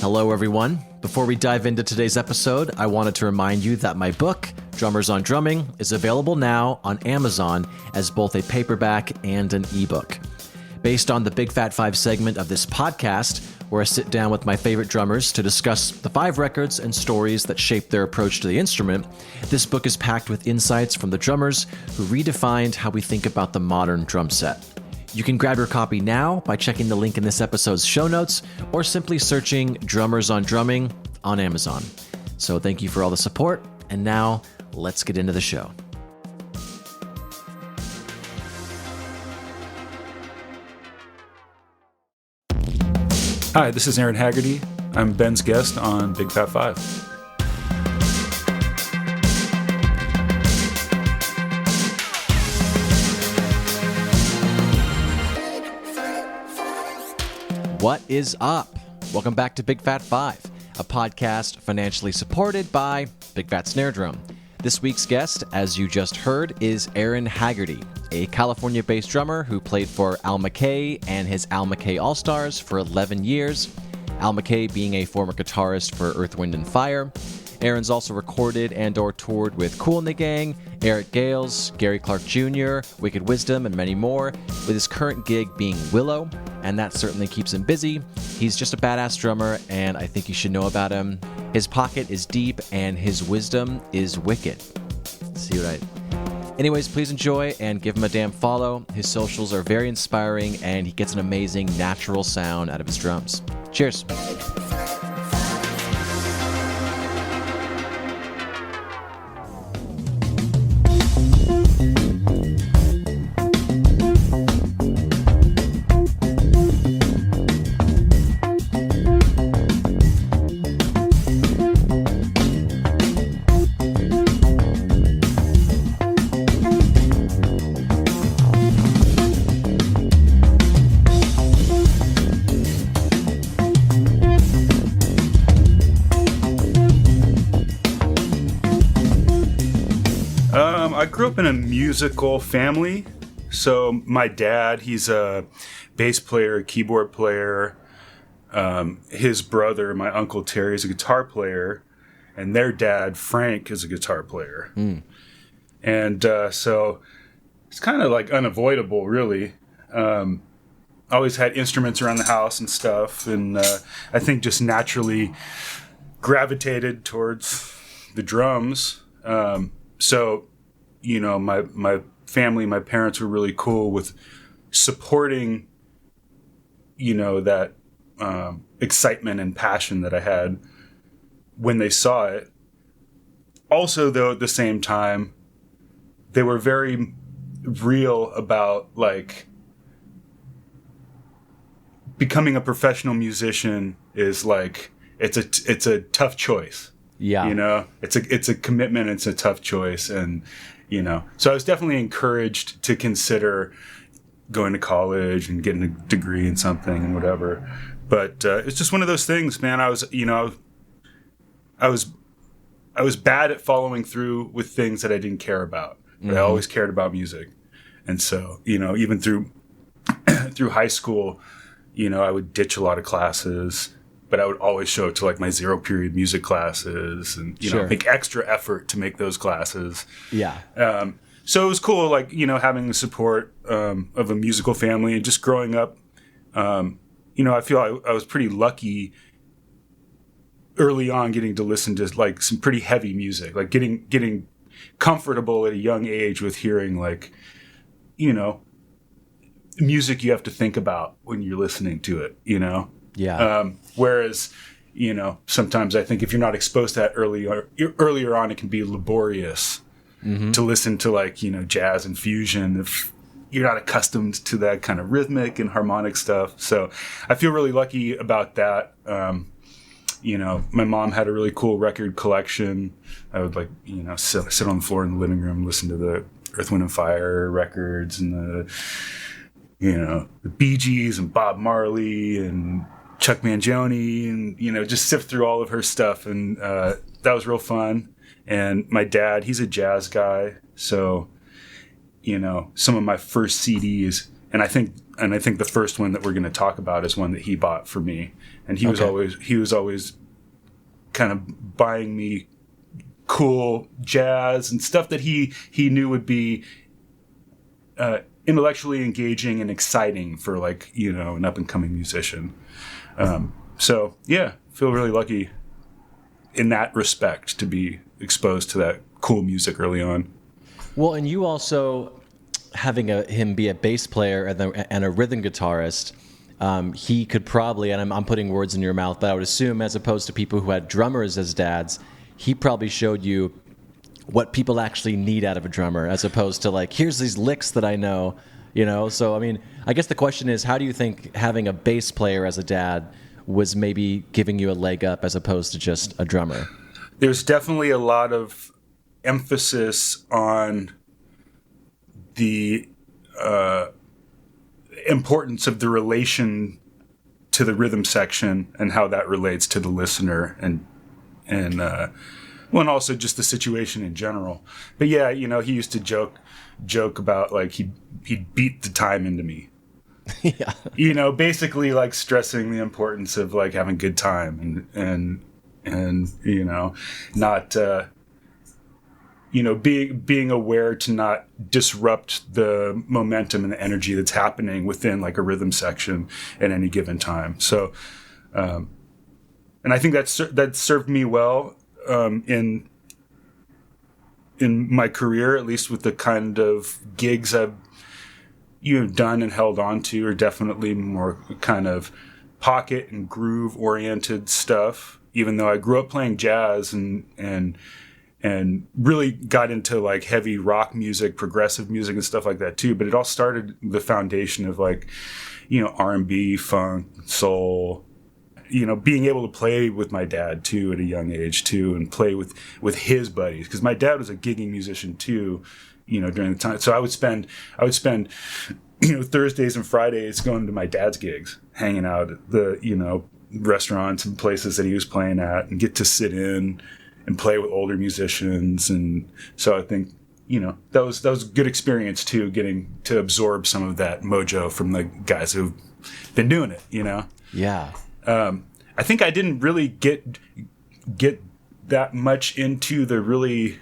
Hello, everyone. Before we dive into today's episode, I wanted to remind you that my book, Drummers on Drumming, is available now on Amazon as both a paperback and an ebook. Based on the Big Fat Five segment of this podcast, where I sit down with my favorite drummers to discuss the 5 records and stories that shaped their approach to the instrument, this book is packed with insights from the drummers who redefined how we think about the modern drum set. You can grab your copy now by checking the link in this episode's show notes or simply searching Drummers on Drumming on Amazon. So thank you for all the support, and now let's get into the show. Hi, this is Aaron Haggerty. I'm Ben's guest on Big Fat Five. What is up? Welcome back to Big Fat Five, a podcast financially supported by Big Fat Snare Drum. This week's guest, as you just heard, is Aaron Haggerty, a California-based drummer who played for Al McKay and his Al McKay All-Stars for 11 years, Al McKay being a former guitarist for Earth, Wind & Fire. Aaron's also recorded and or toured with Kool The Gang, Eric Gales, Gary Clark Jr., Wicked Wisdom, and many more, with his current gig being Willow, and that certainly keeps him busy. He's just a badass drummer, and I think you should know about him. His pocket is deep, and his wisdom is wicked. See what I... Anyways, please enjoy and give him a damn follow. His socials are very inspiring, and he gets an amazing natural sound out of his drums. Cheers. I grew up in a musical family. So my dad, he's a bass player, a keyboard player. His brother, my uncle Terry, is a guitar player. And their dad, Frank, is a guitar player. And so it's kind of like unavoidable, really. Always had instruments around the house and stuff. And I think just naturally gravitated towards the drums. So, you know, my family, my parents were really cool with supporting, you know, that excitement and passion that I had when they saw it. Also, though, at the same time, they were very real about, like, becoming a professional musician is like, it's a tough choice. Yeah. You know, it's a commitment. It's a tough choice. And, you know, so I was definitely encouraged to consider going to college and getting a degree in something and whatever. But it's just one of those things, man. I was bad at following through with things that I didn't care about, but I always cared about music. And so, you know, even through high school, you know, I would ditch a lot of classes, but I would always show up to like my 0 period music classes and, you know, make extra effort to make those classes. Yeah. So it was cool, like, you know, having the support of a musical family and just growing up. You know, I feel I was pretty lucky early on getting to listen to like some pretty heavy music, like getting comfortable at a young age with hearing like, you know, music you have to think about when you're listening to it, you know? Yeah. Whereas, you know, sometimes I think if you're not exposed to that earlier on, it can be laborious to listen to like, you know, jazz and fusion if you're not accustomed to that kind of rhythmic and harmonic stuff. So I feel really lucky about that. You know, my mom had a really cool record collection. I would like, you know, sit on the floor in the living room, listen to the Earth, Wind & Fire records and the, you know, the Bee Gees and Bob Marley and Chuck Mangione and, you know, just sift through all of her stuff. And that was real fun. And my dad, he's a jazz guy. So, you know, some of my first CDs I think the first one that we're going to talk about is one that he bought for me, and he was always kind of buying me cool jazz and stuff that he knew would be intellectually engaging and exciting for, like, you know, an up and coming musician. So yeah, feel really lucky in that respect to be exposed to that cool music early on. Well, and you also having him be a bass player and a rhythm guitarist, he could probably, and I'm putting words in your mouth, but I would assume as opposed to people who had drummers as dads, he probably showed you what people actually need out of a drummer, as opposed to like, here's these licks that I know, you know? So, I mean, I guess the question is, how do you think having a bass player as a dad was maybe giving you a leg up as opposed to just a drummer? There's definitely a lot of emphasis on the importance of the relation to the rhythm section and how that relates to the listener and also just the situation in general. But yeah, you know, he used to joke about, like, he'd beat the time into me. Yeah. You know, basically, like, stressing the importance of, like, having good time and you know, not you know, being aware to not disrupt the momentum and the energy that's happening within, like, a rhythm section at any given time. So, and I think that served me well in my career, at least with the kind of gigs I've done and held on to, are definitely more kind of pocket and groove oriented stuff. Even though I grew up playing jazz and really got into, like, heavy rock music, progressive music and stuff like that too. But it all started the foundation of, like, you know, R&B, funk, soul, you know, being able to play with my dad too at a young age too, and play with his buddies. Cause my dad was a gigging musician too, you know, during the time. So I would spend, you know, Thursdays and Fridays going to my dad's gigs, hanging out at the, you know, restaurants and places that he was playing at, and get to sit in and play with older musicians. And so I think, you know, that was a good experience too, getting to absorb some of that mojo from the guys who've been doing it, you know? Yeah. I think I didn't really get that much into the really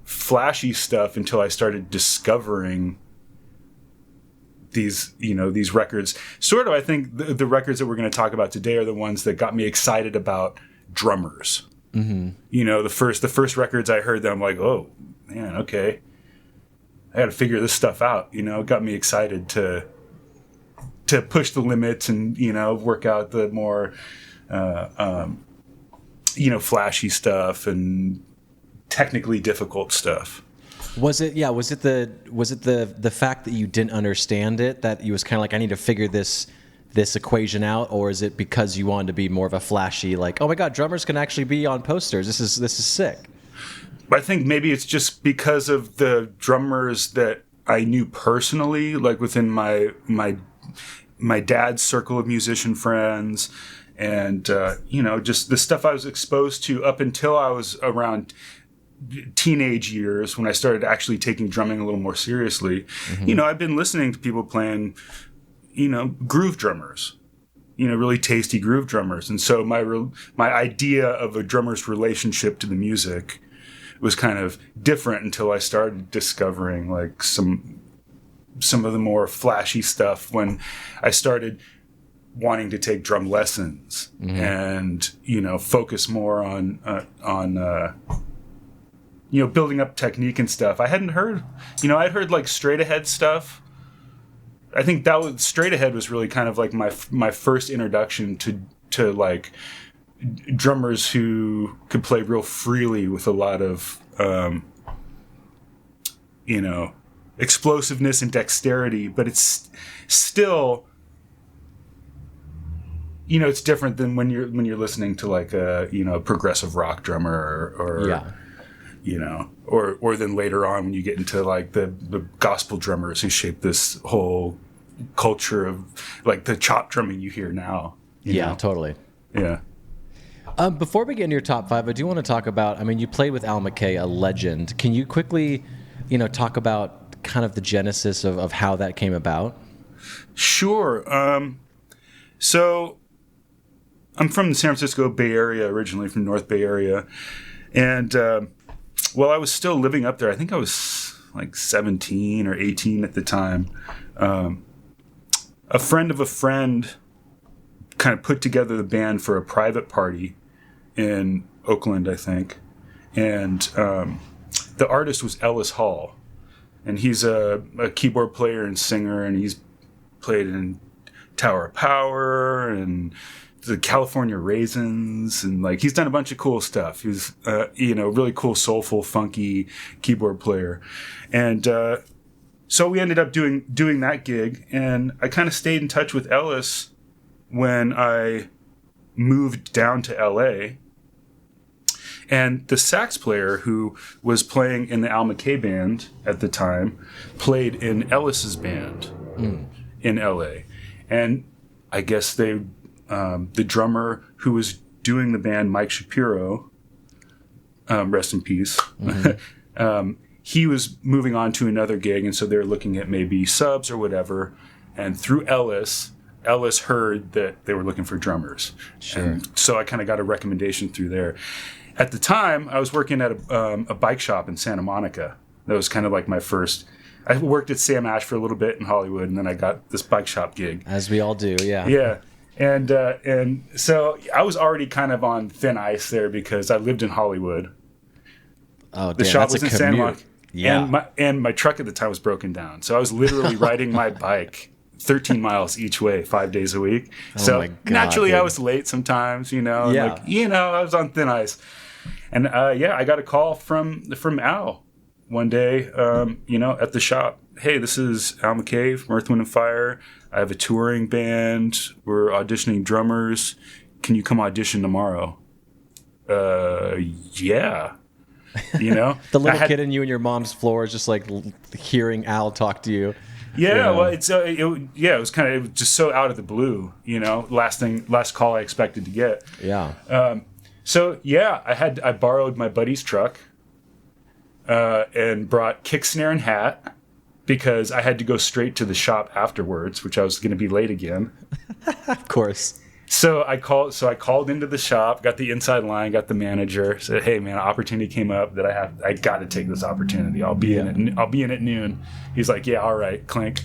flashy stuff until I started discovering these, you know, these records. Sort of, I think the records that we're going to talk about today are the ones that got me excited about drummers. Mm-hmm. You know, the first records I heard them, I'm like, oh man, okay, I got to figure this stuff out. You know, it got me excited to push the limits and, you know, work out the more, you know, flashy stuff and technically difficult stuff. Was it the fact that you didn't understand it, that you was kind of like, I need to figure this equation out, or is it because you wanted to be more of a flashy, like, oh my God, drummers can actually be on posters. This is sick. I think maybe it's just because of the drummers that I knew personally, like within my dad's circle of musician friends, and you know, just the stuff I was exposed to up until I was around teenage years, when I started actually taking drumming a little more seriously. Mm-hmm. You know, I've been listening to people playing, you know, groove drummers, you know, really tasty groove drummers. And so my idea of a drummer's relationship to the music was kind of different until I started discovering, like, some of the more flashy stuff when I started wanting to take drum lessons. Mm-hmm. And, you know, focus more on you know, building up technique and stuff. I hadn't heard, you know, I'd heard, like, straight ahead stuff. I think that was straight ahead was really kind of like my first introduction to like drummers who could play real freely with a lot of, you know, explosiveness and dexterity, but it's still, you know, it's different than when you're listening to, like, a, you know, progressive rock drummer or yeah. You know, or then later on when you get into, like, the gospel drummers who shape this whole culture of, like, the chop drumming you hear now. You know? Totally. Yeah. Before we get into your top five, I do want to talk about, I mean, you played with Al McKay, a legend. Can you quickly, you know, talk about kind of the genesis of how that came about? Sure. So I'm from the San Francisco Bay Area, originally from North Bay Area. And while I was still living up there, I think I was like 17 or 18 at the time, a friend of a friend kind of put together the band for a private party in Oakland, I think. And the artist was Ellis Hall. And he's a keyboard player and singer, and he's played in Tower of Power and the California Raisins, and like he's done a bunch of cool stuff. He's really cool, soulful, funky keyboard player. And so we ended up doing that gig, and I kind of stayed in touch with Ellis when I moved down to LA. And the sax player who was playing in the Al McKay band at the time played in Ellis's band in LA. And I guess the drummer who was doing the band, Mike Shapiro, rest in peace, he was moving on to another gig, and so they were looking at maybe subs or whatever. And through Ellis heard that they were looking for drummers. Sure. And so I kind of got a recommendation through there. At the time, I was working at a bike shop in Santa Monica. That was kind of like my first. I worked at Sam Ash for a little bit in Hollywood, and then I got this bike shop gig. As we all do, yeah. Yeah. And so I was already kind of on thin ice there because I lived in Hollywood. Oh, damn, the shop that's was a in Santa commute. Monica. Yeah. And my truck at the time was broken down. So I was literally riding my bike 13 miles each way, 5 days a week. So my God, naturally dude. I was late sometimes, and Yeah. I was on thin ice. And I got a call from Al one day, at the shop. Hey, this is Al McKay from Earth, Wind & Fire. I have a touring band. We're auditioning drummers. Can you come audition tomorrow? Yeah. The little kid in you and your mom's floor is just like hearing Al talk to you. Yeah, well, it was it was just so out of the blue, last call I expected to get. Yeah. So yeah, I borrowed my buddy's truck and brought kick, snare, and hat because I had to go straight to the shop afterwards, which I was going to be late again. Of course. So I called into the shop, got the inside line, got the manager, said, "Hey man, an opportunity came up that I got to take this opportunity. I'll be in at noon." He's like, "Yeah, all right, clink."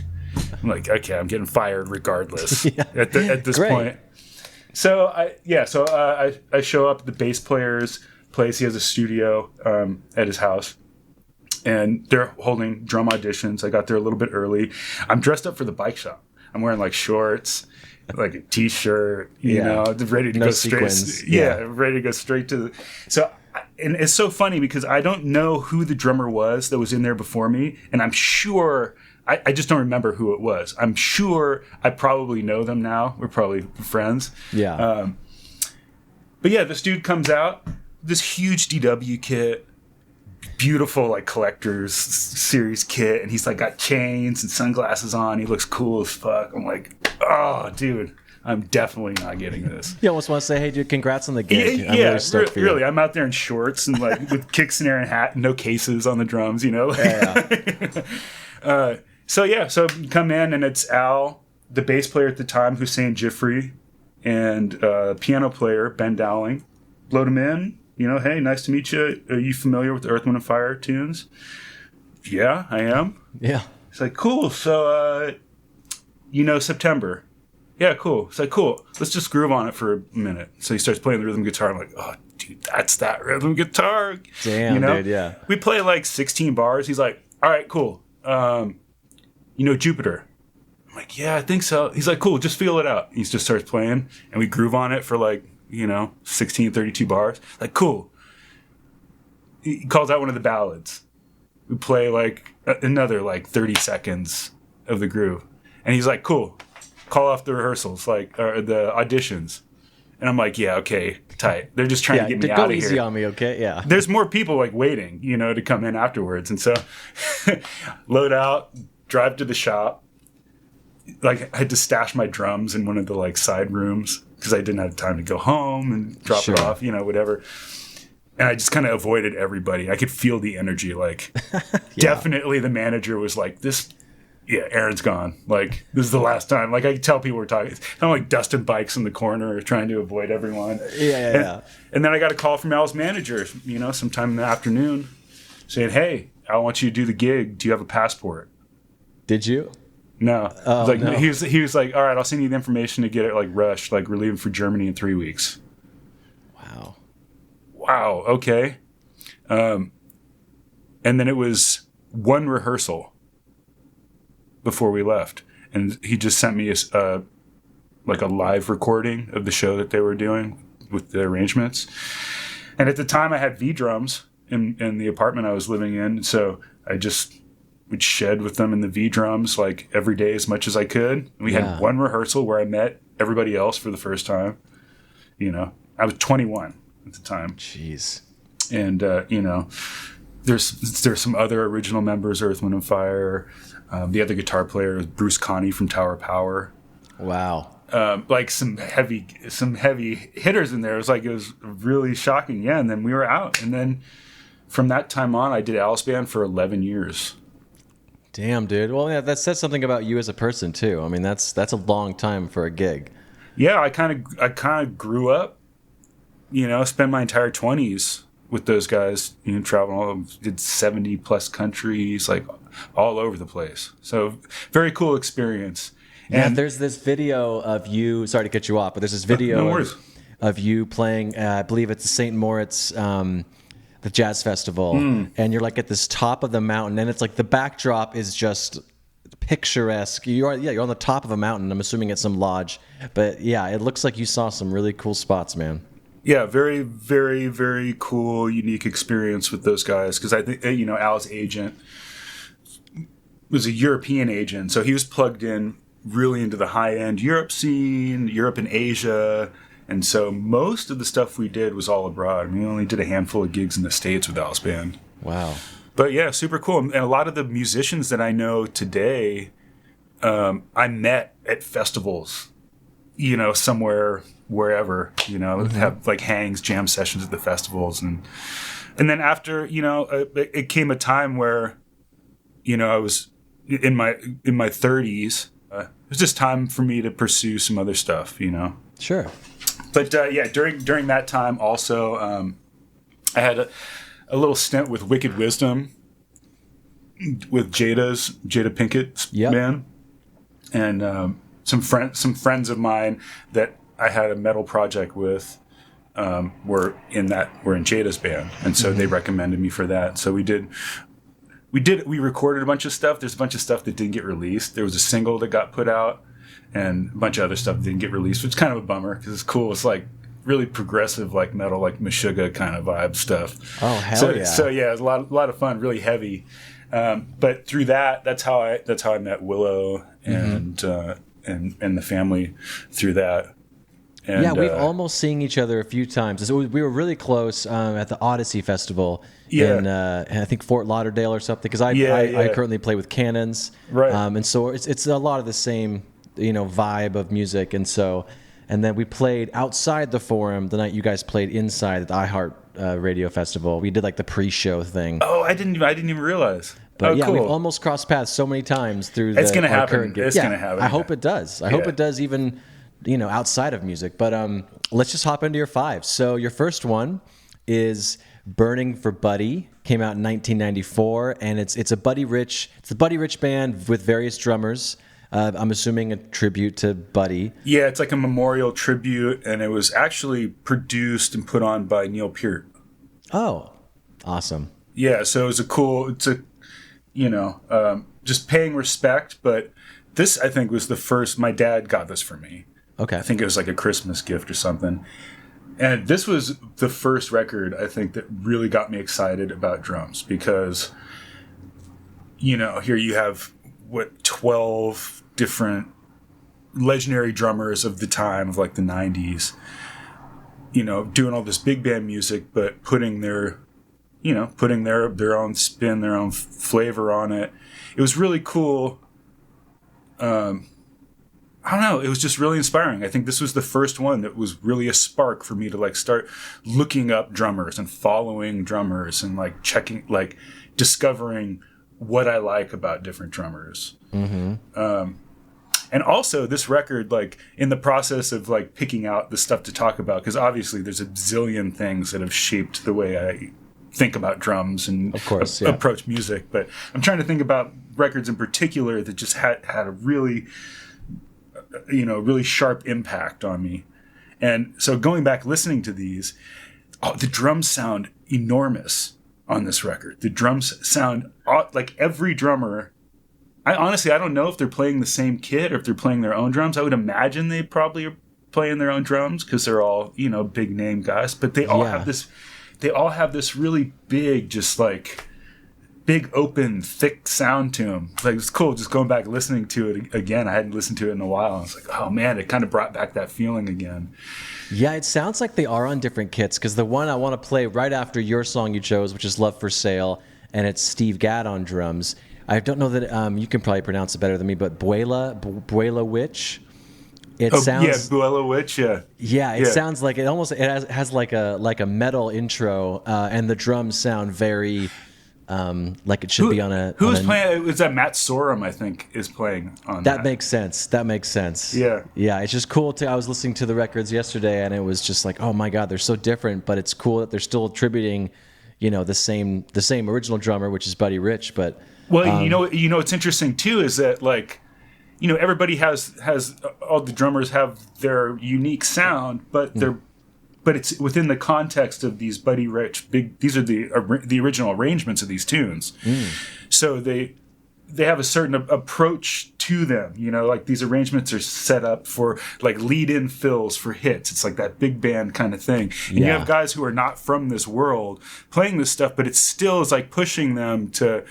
I'm like, "Okay, I'm getting fired regardless." At this Great. point. So I show up at the bass player's place. He has a studio at his house, and they're holding drum auditions. I got there a little bit early. I'm dressed up for the bike shop. I'm wearing like shorts, like a t-shirt, ready to go sequins. straight. Ready to go straight to the. So, and it's so funny because I don't know who the drummer was that was in there before me, and I'm sure. I just don't remember who it was. I'm sure I probably know them now. We're probably friends. Yeah. But yeah, this dude comes out, this huge DW kit, beautiful like collector's series kit, and he's like got chains and sunglasses on. He looks cool as fuck. I'm like, oh, dude, I'm definitely not getting this. You almost want to say, hey, dude, congrats on the gig. Yeah, I'm really stoked for you. Really. I'm out there in shorts and like with kick, snare, and hat, no cases on the drums, Yeah. So come in, and it's Al, the bass player at the time, Hussein Jifri, and piano player, Ben Dowling. Load him in, hey, nice to meet you. Are you familiar with the Earth, Wind & Fire tunes? Yeah, I am. Yeah. It's like, cool. So, September. Yeah, cool. It's like, cool. Let's just groove on it for a minute. So he starts playing the rhythm guitar. I'm like, oh, dude, that's that rhythm guitar. Damn, dude, yeah. We play like 16 bars. He's like, all right, cool. Jupiter. I'm like, yeah, I think so. He's like, cool, just feel it out. He just starts playing, and we groove on it for like, 16, 32 bars. Like, cool. He calls out one of the ballads. We play like another like 30 seconds of the groove. And he's like, cool, call off the rehearsals, like, or the auditions. And I'm like, yeah, okay, tight. They're just trying to get me out of here. Go easy on me, okay? Yeah. There's more people like waiting, to come in afterwards. And so load out, drive to the shop. Like I had to stash my drums in one of the like side rooms because I didn't have time to go home and drop it off, whatever. and I just kind of avoided everybody. I could feel the energy. Like, definitely the manager was like, Aaron's gone. Like, this is the last time. Like, I could tell people were talking. I'm like dusting bikes in the corner, trying to avoid everyone. And then I got a call from Al's manager, sometime in the afternoon, saying, "Hey, I want you to do the gig. Do you have a passport?" Did you? No. Oh, no. He was like, "All right, I'll send you the information to get it like rushed. Like, we're leaving for Germany in 3 weeks." Wow. Okay. And then it was one rehearsal before we left, and he just sent me a live recording of the show that they were doing with the arrangements. And at the time, I had V drums in the apartment I was living in, so I just would shed with them in the V drums like every day as much as I could. And we had one rehearsal where I met everybody else for the first time. I was 21 at the time. Jeez. And there's some other original members, Earth, Wind and Fire. The other guitar player is Bruce Connie from Tower of Power. Wow. Like some heavy hitters in there. It was really shocking. Yeah. And then we were out. And then from that time on, I did Alice Band for 11 years. Damn, dude. Well, yeah, that says something about you as a person too. I mean, that's a long time for a gig. Yeah. I kind of grew up, spent my entire 20s with those guys, traveling, did 70 plus countries, like all over the place. So very cool experience. And there's this video of you, sorry to cut you off, but there's this video of you playing, I believe it's the St. Moritz, the jazz festival. And you're like at this top of the mountain, and it's like the backdrop is just picturesque. You're on the top of a mountain. I'm assuming it's some lodge. But yeah, it looks like you saw some really cool spots, man. Yeah, very, very, very cool, unique experience with those guys. Because I think, Al's agent was a European agent. So he was plugged in really into the high-end Europe scene, Europe and Asia. And so most of the stuff we did was all abroad. We only did a handful of gigs in the States with Alice Band. Wow. But yeah, super cool. And a lot of the musicians that I know today, I met at festivals, somewhere, wherever, have like hangs, jam sessions at the festivals. And then after, it came a time where, I was in my 30s. It was just time for me to pursue some other stuff, Sure. But during that time also, I had a little stint with Wicked Wisdom with Jada Pinkett's band, and some friends of mine that I had a metal project with were in Jada's band, and so they recommended me for that. So we recorded a bunch of stuff. There's a bunch of stuff that didn't get released. There was a single that got put out, and a bunch of other stuff that didn't get released, which is kind of a bummer because it's cool. It's like really progressive, like metal, like Meshuggah kind of vibe stuff. Oh, hell yeah! So yeah, it was a lot of fun, really heavy. But through that's how I met Willow and the family through that. And, yeah, we've almost seen each other a few times. So we were really close at the Odyssey Festival in I think Fort Lauderdale or something. Because I currently play with Cannons, right? And so it's a lot of the same vibe of music. And then we played outside the Forum the night you guys played inside at the iHeart Radio Festival. We did like the pre-show thing. Oh, I didn't even realize. But cool. We've almost crossed paths so many times through it's gonna happen. Current gig. It's gonna happen. I hope it does. I hope it does even outside of music. But let's just hop into your five. So your first one is Burning for Buddy. Came out in 1994, and it's a Buddy Rich. It's a Buddy Rich band with various drummers. I'm assuming a tribute to Buddy. Yeah, it's like a memorial tribute, and it was actually produced and put on by Neil Peart. Oh, awesome. Yeah, so just paying respect, but this, I think, was the first, my dad got this for me. Okay. I think it was like a Christmas gift or something. And this was the first record, I think, that really got me excited about drums because, here you have, 12 different legendary drummers of the time of like the 90s, doing all this big band music, but putting their own spin, their own flavor on it. It was really cool. I don't know. It was just really inspiring. I think this was the first one that was really a spark for me to like start looking up drummers and following drummers and like checking, like discovering what I like about different drummers. Mm-hmm. And also this record, like in the process of like picking out the stuff to talk about, because obviously there's a zillion things that have shaped the way I think about drums and of course, approach music. But I'm trying to think about records in particular that just had a really, really sharp impact on me. And so going back, listening to these, the drums sound enormous on this record. The drums sound like every drummer. I don't know if they're playing the same kit or if they're playing their own drums. I would imagine they probably are playing their own drums because they're all, big name guys, but they all have this really big, just like big, open, thick sound to them. Like, it's cool just going back listening to it again. I hadn't listened to it in a while. I was like, oh man, it kind of brought back that feeling again. Yeah, it sounds like they are on different kits, because the one I want to play right after your song you chose, which is Love for Sale, and it's Steve Gadd on drums. I don't know that you can probably pronounce it better than me, but Buela Witch. It sounds, yeah, Buela Witch, yeah. Yeah, it sounds like it has like a metal intro, and the drums sound very like it should be on a. Who's playing? Is that Matt Sorum? I think is playing on that. That makes sense. Yeah, yeah. It's just cool I was listening to the records yesterday, and it was just like, oh my god, they're so different, but it's cool that they're still attributing, the same original drummer, which is Buddy Rich, but. Well, what's interesting too is that like, everybody has all the drummers have their unique sound, but but it's within the context of these Buddy Rich these are the original arrangements of these tunes. So they have a certain approach to them, like these arrangements are set up for like lead-in fills for hits. It's like that big band kind of thing. And you have guys who are not from this world playing this stuff, but it still is like pushing them to.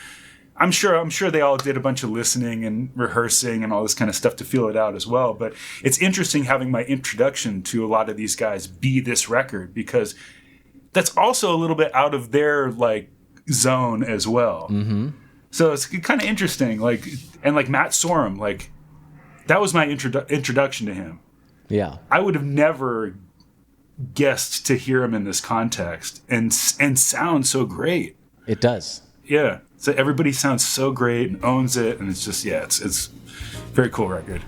I'm sure they all did a bunch of listening and rehearsing and all this kind of stuff to feel it out as well. But it's interesting having my introduction to a lot of these guys be this record, because that's also a little bit out of their like zone as well. Mm-hmm. So it's kind of interesting. Like, and like Matt Sorum, like that was my introduction to him. Yeah, I would have never guessed to hear him in this context and sound so great. It does. Yeah. So everybody sounds so great and owns it, and it's just, it's a very cool record.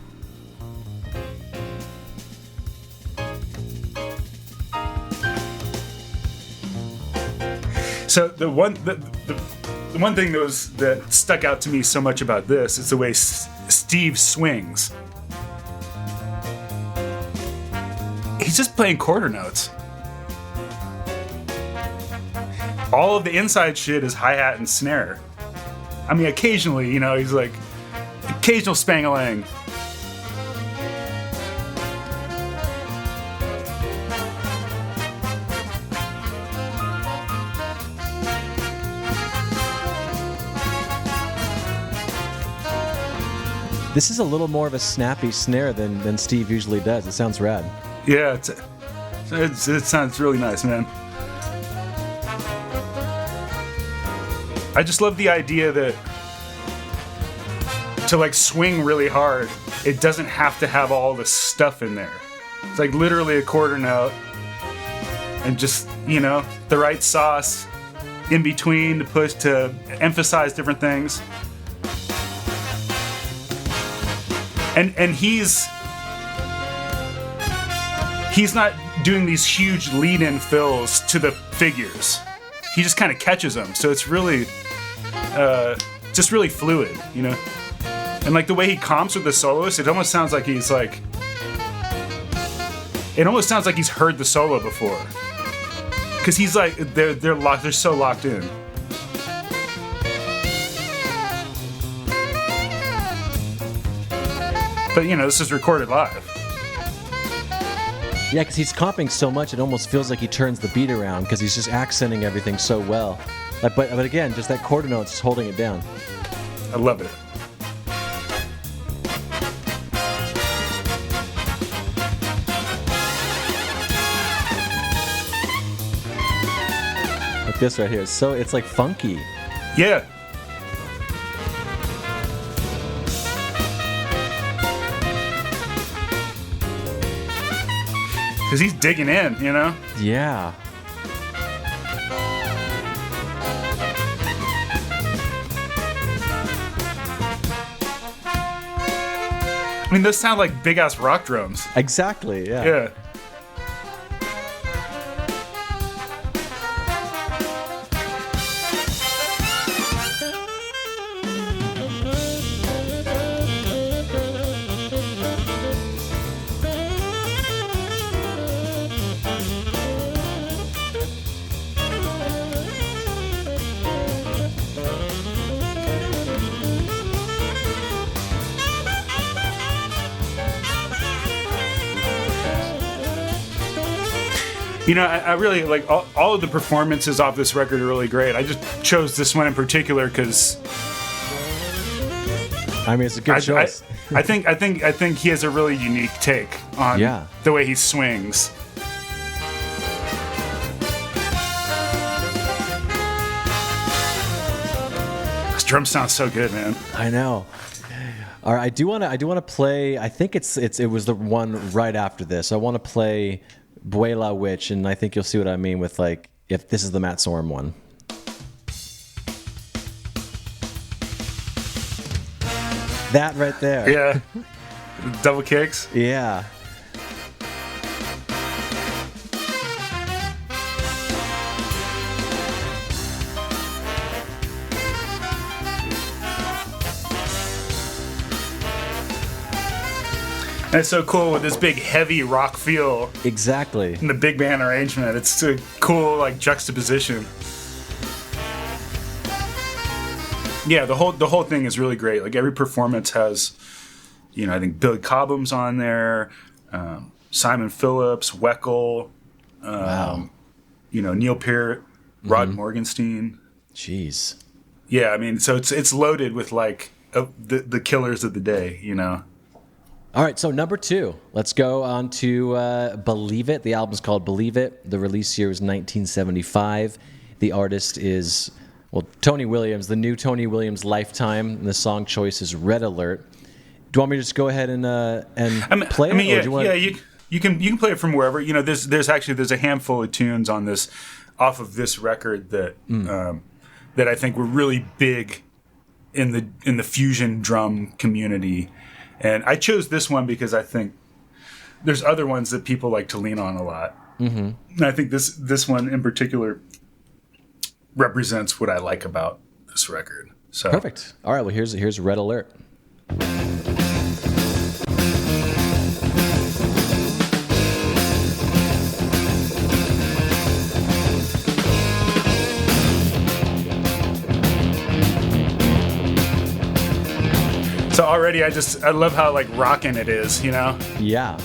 So the one thing that stuck out to me so much about this is the way Steve swings. He's just playing quarter notes. All of the inside shit is hi-hat and snare. I mean, occasionally, he's like, occasional spang-a-lang. This is a little more of a snappy snare than Steve usually does. It sounds rad. Yeah, it sounds really nice, man. I just love the idea that to like swing really hard, it doesn't have to have all the stuff in there. It's like literally a quarter note and just, the right sauce in between to push to emphasize different things. And he's not doing these huge lead-in fills to the figures. He just kind of catches them, so it's really, just really fluid, And like the way he comps with the soloist, it almost sounds like he's like, it almost sounds like he's heard the solo before, because he's like they're locked, they're so locked in. But this is recorded live. Yeah, because he's comping so much, it almost feels like he turns the beat around because he's just accenting everything so well. But again, just that quarter note's just holding it down. I love it. Like this right here. So it's like funky. Yeah. because he's digging in, you know? Yeah. I mean, those sound like big-ass rock drums. Exactly, yeah. Yeah. You know, I really like all of the performances off this record are really great. I just chose this one in particular because I mean, it's a good choice. I think he has a really unique take on the way he swings. This drum sounds so good, man. I know. All right, I do want to play. I think it was the one right after this. I want to play Buela Witch, and I think you'll see what I mean with, like, if this is the Matt Sorum one. That right there. Yeah. Double kicks. Yeah. And it's so cool with this big heavy rock feel. Exactly. And the big band arrangement. It's a cool like juxtaposition. Yeah, the whole thing is really great. Like every performance has, you know, I think Billy Cobham's on there, Simon Phillips, Weckl, wow. You know, Neil Peart, Rod Morgenstein. Jeez. Yeah, I mean, so it's loaded with like the killers of the day, you know. All right, so number 2. Let's go on to Believe It. The album's called Believe It. The release year is 1975. The artist is, well, Tony Williams, the new Tony Williams Lifetime. And the song choice is Red Alert. Do you want me to just go ahead and play it? Yeah, or do you want you can play it from wherever. You know, there's a handful of tunes on this, off of this record that that I think were really big in the fusion drum community. And I chose this one because I think there's other ones that people like to lean on a lot. Mm-hmm. And I think this one in particular represents what I like about this record. So perfect. All right, well, here's Red Alert. So already I love how like rockin' it is, you know? Yeah.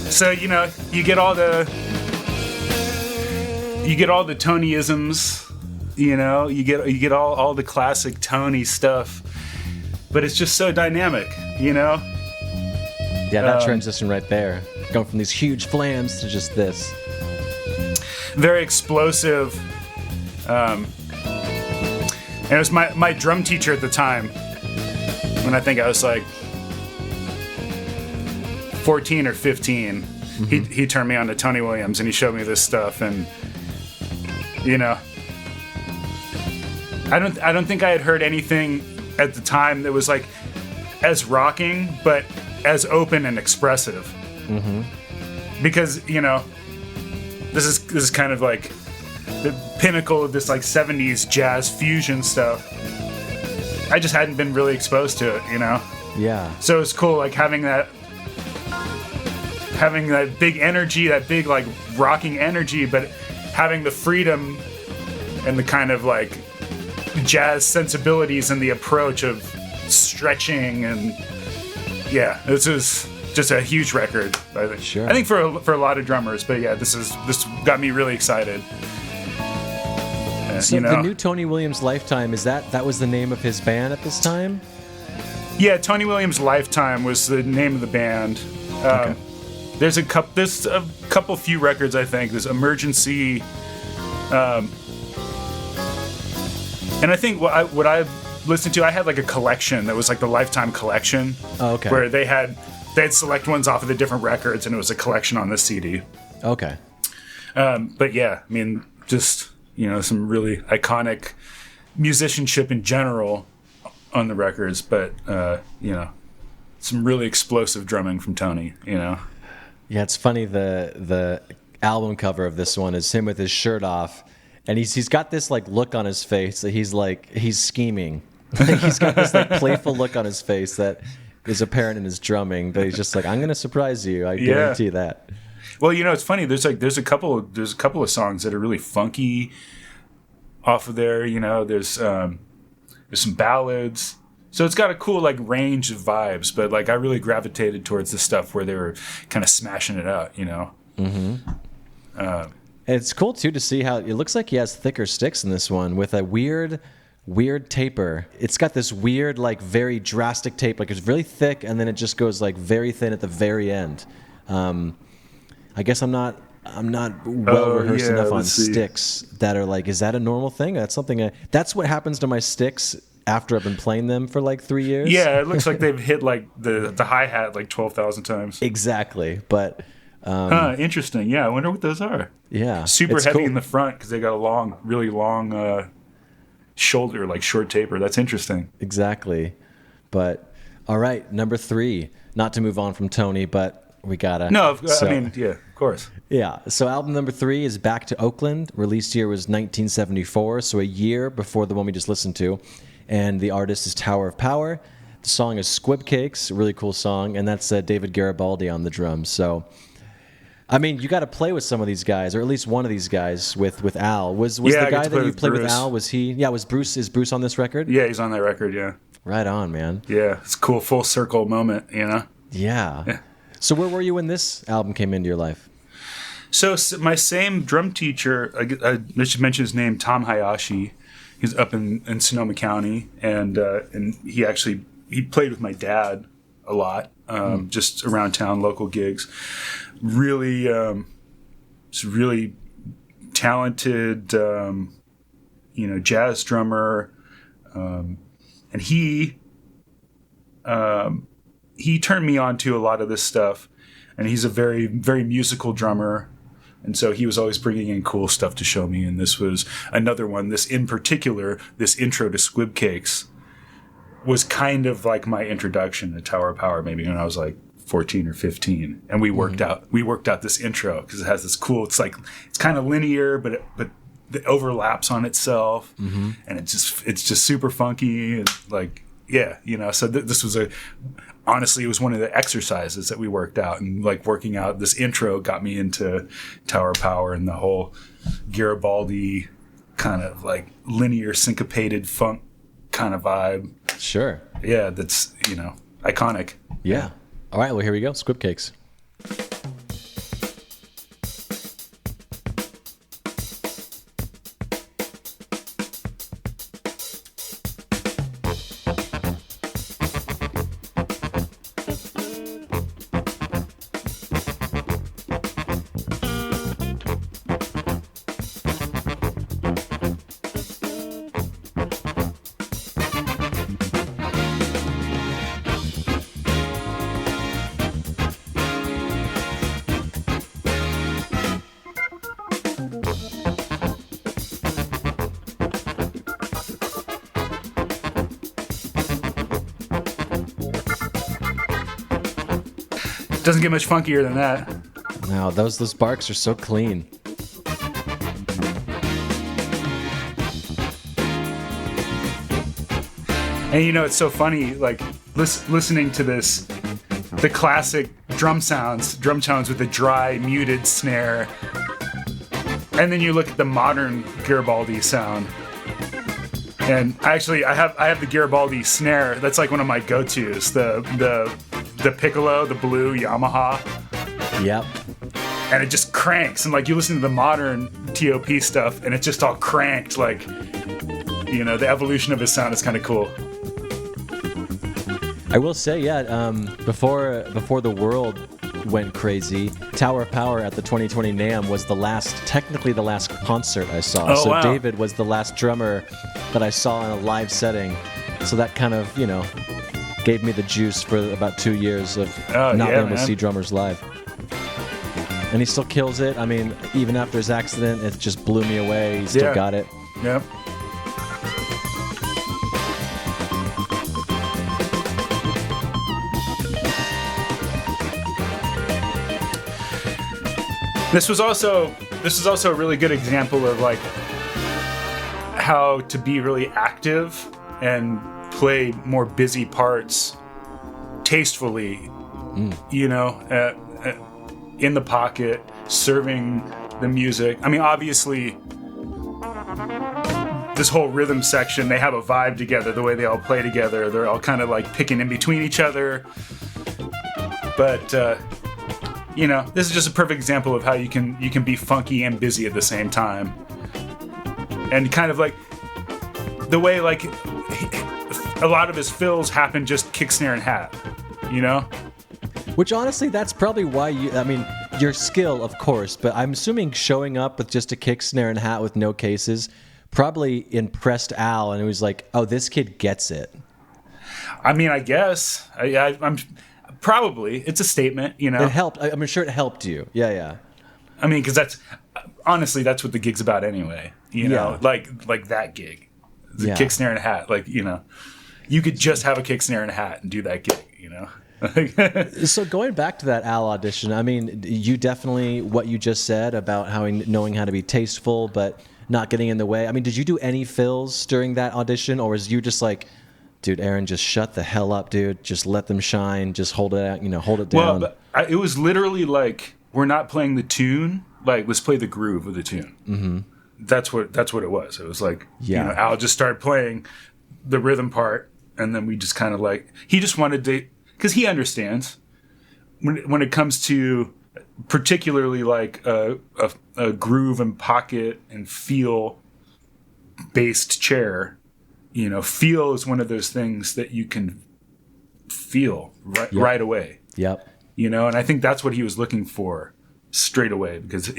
So, you know, you get all the Tonyisms, you know, you get all the classic Tony stuff, but it's just so dynamic, you know? Yeah, that transition right there. Going from these huge flams to just this. Very explosive. And it was my drum teacher at the time, when I think I was like 14 or 15, he turned me on to Tony Williams and he showed me this stuff, and you know, I don't think I had heard anything at the time that was like as rocking but as open and expressive. Mm-hmm. Because, you know, this is kind of like the pinnacle of this like 70s jazz fusion stuff. I just hadn't been really exposed to it, you know? Yeah. So it's cool like having that big energy, that big like rocking energy, but having the freedom and the kind of like jazz sensibilities and the approach of stretching. And yeah, this is just a huge record, I think. Sure. I think for a lot of drummers, but yeah, this got me really excited. So the new Tony Williams Lifetime, that was the name of his band at this time? Yeah, Tony Williams Lifetime was the name of the band. Okay. There's a couple few records, I think. There's Emergency, and I think what I listened to, I had like a collection that was like the Lifetime collection. Oh, okay. Where they'd select ones off of the different records, and it was a collection on the CD. Okay. But yeah, I mean, just some really iconic musicianship in general on the records, but some really explosive drumming from Tony. Yeah, it's funny, the album cover of this one is him with his shirt off, and he's got this like look on his face that he's scheming. He's got this like playful look on his face that is apparent in his drumming, but he's just like, I'm gonna surprise you, I guarantee that. Well, it's funny, there's a couple of songs that are really funky off of there. There's some ballads. So it's got a cool like range of vibes, but like I really gravitated towards the stuff where they were kind of smashing it out, Mm-hmm. And it's cool too to see how it looks like he has thicker sticks in this one with a weird taper. It's got this weird, like very drastic tape, like it's really thick and then it just goes like very thin at the very end. I guess I'm not well rehearsed enough on sticks that are like, is that a normal thing? That's what happens to my sticks after I've been playing them for like 3 years. Yeah, it looks like they've hit like the hi-hat like 12,000 times. Exactly, but... interesting. Yeah, I wonder what those are. Yeah. Super heavy in the front because they got a really long shoulder, like short taper. That's interesting. Exactly. But, all right, number 3. Not to move on from Tony, but we gotta... No, I mean, yeah, of course. Yeah, so album number 3 is Back to Oakland. Released year was 1974, so a year before the one we just listened to. And the artist is Tower of Power. The song is Squib Cakes, a really cool song, and that's David Garibaldi on the drums. So, I mean, you got to play with some of these guys, or at least one of these guys with Al. Was the guy that you played with Al? Was he? Yeah, was Bruce? Is Bruce on this record? Yeah, he's on that record. Yeah. Right on, man. Yeah, it's a cool full circle moment. Yeah. So where were you when this album came into your life? So my same drum teacher, I should mention his name, Tom Hayashi. He's up in Sonoma County, and he played with my dad a lot, just around town, local gigs. Really, really talented, jazz drummer, and he turned me on to a lot of this stuff. And he's a very, very musical drummer. And so he was always bringing in cool stuff to show me. And this was another one. This in particular, this intro to Squib Cakes was kind of like my introduction to Tower of Power, maybe when I was like 14 or 15. And we worked out this intro because it has this cool, it's kind of linear, but it overlaps on itself. Mm-hmm. And it's just super funky. And like, yeah, so this was honestly, it was one of the exercises that we worked out, and like working out this intro got me into Tower of Power and the whole Garibaldi kind of like linear syncopated funk kind of vibe. Sure. Yeah, that's, iconic. Yeah. All right, well, here we go. Squib Cakes. Doesn't get much funkier than that. No, those barks are so clean. And it's so funny, like listening to this, the classic drum sounds with the dry, muted snare, and then you look at the modern Garibaldi sound. And actually, I have the Garibaldi snare. That's like one of my go-tos. The piccolo, the blue Yamaha. Yep. And it just cranks. And like you listen to the modern TOP stuff, and it's just all cranked. Like, the evolution of his sound is kind of cool. I will say, before the world went crazy, Tower of Power at the 2020 NAMM was technically the last concert I saw. Oh, so wow. David was the last drummer that I saw in a live setting. So that kind of, gave me the juice for about 2 years of not being able to see drummers live. And he still kills it. I mean, even after his accident, it just blew me away. He still got it. Yep. This was also a really good example of like how to be really active and play more busy parts tastefully, in the pocket, serving the music. I mean, obviously, this whole rhythm section, they have a vibe together, the way they all play together. They're all kind of like picking in between each other. But, this is just a perfect example of how you can be funky and busy at the same time. And kind of like the way like a lot of his fills happen just kick, snare, and hat, Which honestly, that's probably why your skill, of course, but I'm assuming showing up with just a kick, snare, and hat with no cases probably impressed Al, and he was like, oh, this kid gets it. I mean, I guess. I'm probably. It's a statement, It helped. I'm sure it helped you. Yeah. I mean, because that's what the gig's about anyway. Like that gig, the kick, snare, and a hat. Like you could just have a kick, snare, and a hat and do that gig. So going back to that Al audition, I mean, you definitely what you just said about knowing how to be tasteful, but not getting in the way. I mean, did you do any fills during that audition, or was you just like, dude, Aaron, just shut the hell up, dude. Just let them shine. Just hold it out, hold it down. Well, it was literally like, we're not playing the tune. Like, let's play the groove of the tune. Mm-hmm. That's what it was. It was like, Al just started playing the rhythm part, and then we just kind of like, he just wanted to, because he understands when it comes to particularly like a groove and pocket and feel based chair. Feel is one of those things that you can feel right away. Yep. And I think that's what he was looking for straight away, because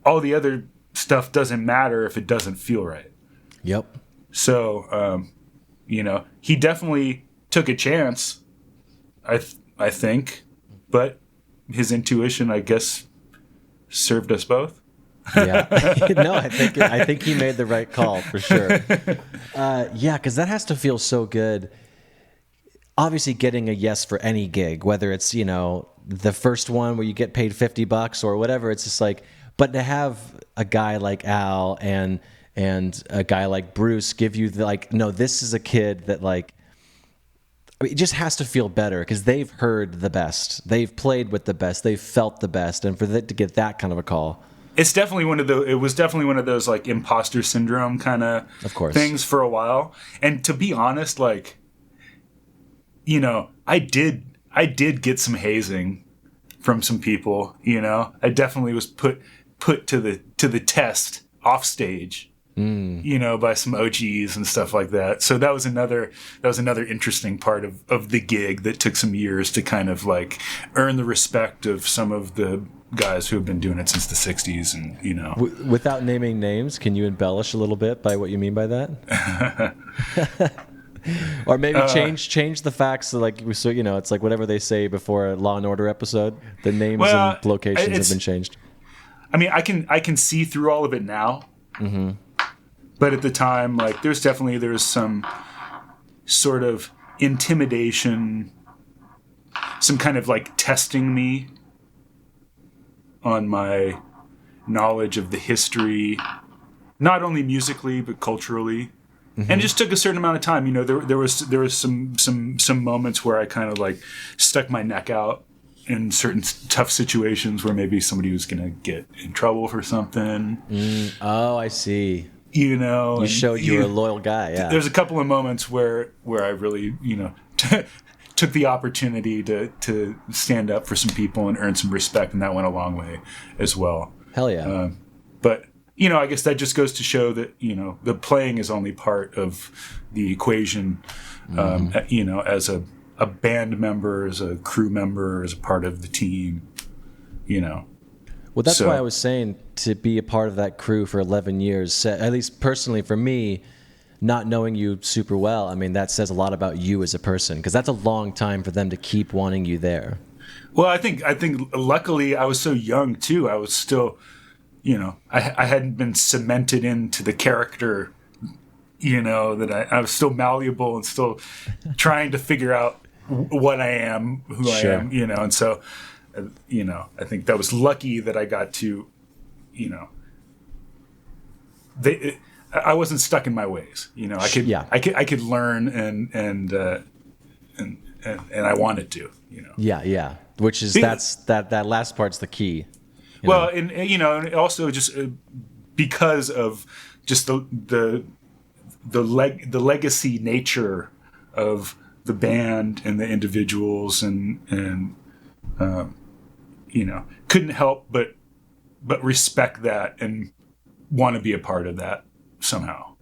all the other stuff doesn't matter if it doesn't feel right. Yep. So, he definitely took a chance, I think, but his intuition, I guess, served us both. Yeah. No, I think he made the right call for sure. Because that has to feel so good. Obviously, getting a yes for any gig, whether it's the first one where you get paid $50 or whatever, it's just like. But to have a guy like Al and a guy like Bruce give you no, this is a kid that it just has to feel better because they've heard the best, they've played with the best, they've felt the best, and for that to get that kind of a call. It was definitely one of those like imposter syndrome kind of things for a while. And to be honest, I did get some hazing from some people, I definitely was put to the test off stage, by some OGs and stuff like that. So that was another interesting part of the gig that took some years to kind of like earn the respect of some of the guys who have been doing it since the 60s. And without naming names, can you embellish a little bit by what you mean by that? Or maybe change the facts so it's like whatever they say before a Law and Order episode, the names and locations have been changed. I mean, I can see through all of it now. Mm-hmm. But at the time, there was some sort of intimidation, some kind of testing me on my knowledge of the history, not only musically but culturally. Mm-hmm. And it just took a certain amount of time. There was some moments where I kind of stuck my neck out in certain tough situations where maybe somebody was going to get in trouble for something. Oh, I see. You showed you were a loyal guy. Yeah. There's a couple of moments where I really, took the opportunity to stand up for some people and earn some respect, and that went a long way as well. Hell yeah. But, I guess that just goes to show that, the playing is only part of the equation, as a band member, as a crew member, as a part of the team, Well, that's why I was saying to be a part of that crew for 11 years, at least personally for me, not knowing you super well, I mean, that says a lot about you as a person, because that's a long time for them to keep wanting you there. Well, I think luckily I was so young too. I was still, I hadn't been cemented into the character, that I was still malleable and still trying to figure out what I am, who I am, and so, I think that was lucky that I got to, I wasn't stuck in my ways, I could learn and I wanted to, Yeah. Which is, that last part's the key. Well, and also just because of just the legacy nature of the band and the individuals and couldn't help but respect that and want to be a part of that somehow,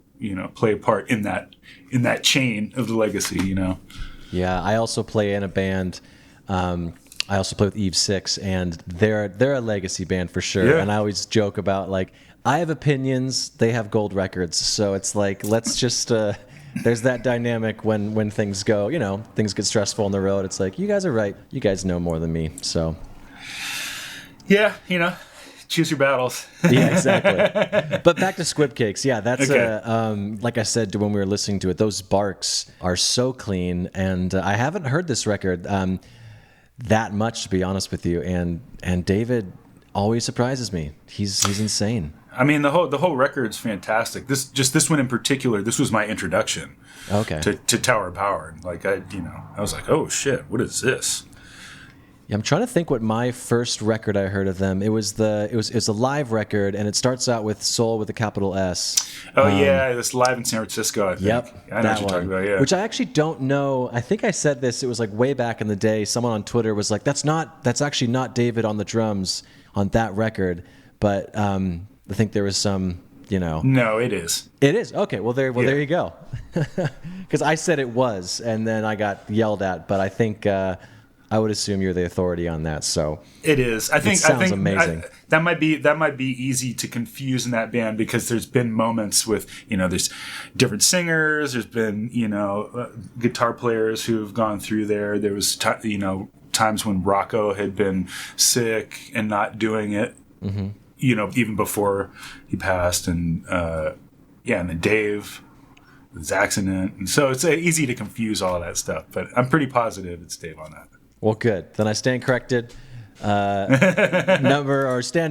play a part in that chain of the legacy, Yeah, I also play in a band. I also play with Eve 6, and they're a legacy band for sure. Yeah. And I always joke about, like, I have opinions, they have gold records. So it's like, let's just there's that dynamic when things go, things get stressful on the road. It's like, you guys are right. You guys know more than me. So yeah, choose your battles. Yeah, exactly. But back to Squib Cakes. Yeah, that's okay. Like I said when we were listening to it, those barks are so clean, and I haven't heard this record that much, to be honest with you. And David always surprises me. He's insane. I mean, the whole record's fantastic. This one in particular, this was my introduction. Okay. To Tower of Power. Like I was like, oh shit, what is this? Yeah, I'm trying to think what my first record I heard of them. It was a live record, and it starts out with Soul with a capital S. Oh yeah, this live in San Francisco, I think. Yep, I know what you're talking about. Yeah, which I actually don't know. I think I said this. It was like way back in the day. Someone on Twitter was like, "That's actually not David on the drums on that record." But I think there was some, No, it is. It is. Okay. Well, there you go. Because I said it was, and then I got yelled at. But I think. I would assume you're the authority on that, so it is. I think amazing. That might be easy to confuse in that band because there's been moments with there's different singers. There's been guitar players who've gone through there. There was times when Rocco had been sick and not doing it. Mm-hmm. Even before he passed, and and then Dave. His accident, and so it's easy to confuse all of that stuff. But I'm pretty positive it's Dave on that. Well, good. Then I stand corrected. Stand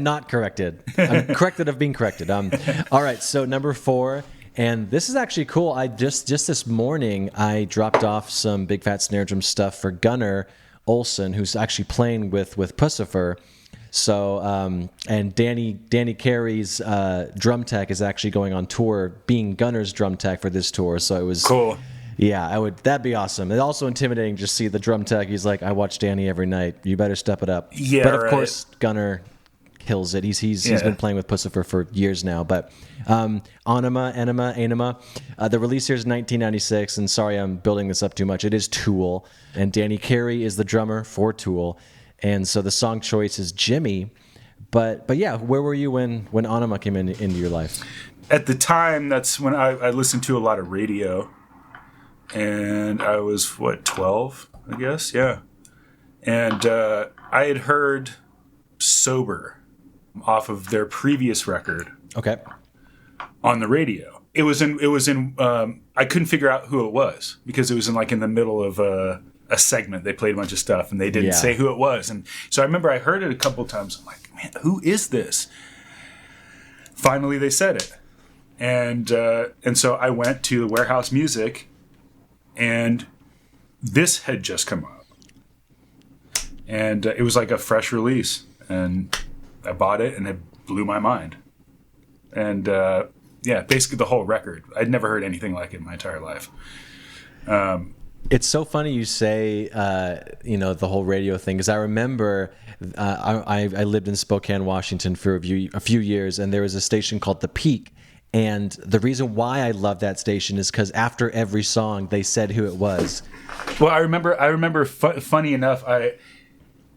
not corrected. I'm corrected of being corrected. All right. So number 4, and this is actually cool. I just this morning I dropped off some Big Fat Snare Drum stuff for Gunnar Olsen, who's actually playing with Pussifer. So and Danny Carey's drum tech is actually going on tour, being Gunnar's drum tech for this tour. So it was cool. Yeah, that'd be awesome. It's also intimidating to see the drum tech. He's like, I watch Danny every night. You better step it up. Yeah, but of course, Gunnar kills it. He's been playing with Pussifer for years now. But Anima, the release here is 1996. And sorry, I'm building this up too much. It is Tool, and Danny Carey is the drummer for Tool, and so the song choice is Jimmy. But yeah, where were you when Anima came into your life? At the time, that's when I listened to a lot of radio. And I was, 12, I guess? Yeah. And I had heard Sober off of their previous record. Okay. On the radio. It was in I couldn't figure out who it was because it was in the middle of a segment. They played a bunch of stuff and they didn't say who it was. And so I remember I heard it a couple times. I'm like, man, who is this? Finally, they said it. And so I went to Warehouse Music. And this had just come out. And it was like a fresh release. And I bought it, and it blew my mind. And, basically the whole record. I'd never heard anything like it in my entire life. It's so funny you say, the whole radio thing, because I remember I lived in Spokane, Washington for a few years, and there was a station called The Peak. And the reason why I love that station is because after every song, they said who it was. Well, I remember funny enough,